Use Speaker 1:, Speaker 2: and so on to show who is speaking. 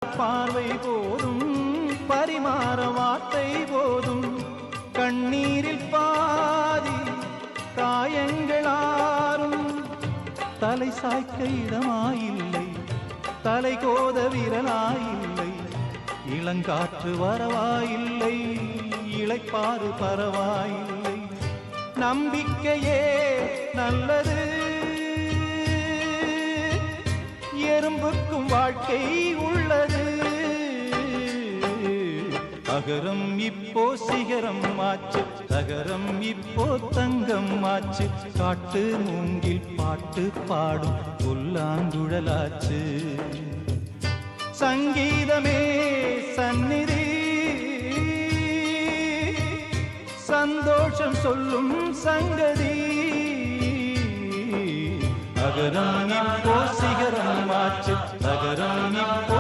Speaker 1: பார்வை போதும் பரிமாற வார்த்தை போதும் கண்ணீரில் பாதி காயங்களாரும் தலை சாய்க்க இடமாயில்லை தலை கோத விரலாயில்லை இளங்காற்று வரவாயில்லை இளைப்பாறு பரவாயில்லை நம்பிக்கையே நல்லது எறும்புக்கும் வாழ்க்கை உள்ளது அகரம் இப்போ சிகரம் ஆச்சு தகரம் இப்போ தங்கம் ஆச்சு காட்டு மூங்கில் பாட்டு பாடும் புல்லாங்குழலாச்சு சங்கீதமே சந்நிதி சந்தோஷம் சொல்லும் சங்கதி அகரம் இப்போ சிகரம் ஆச்சு தகரம் இப்போ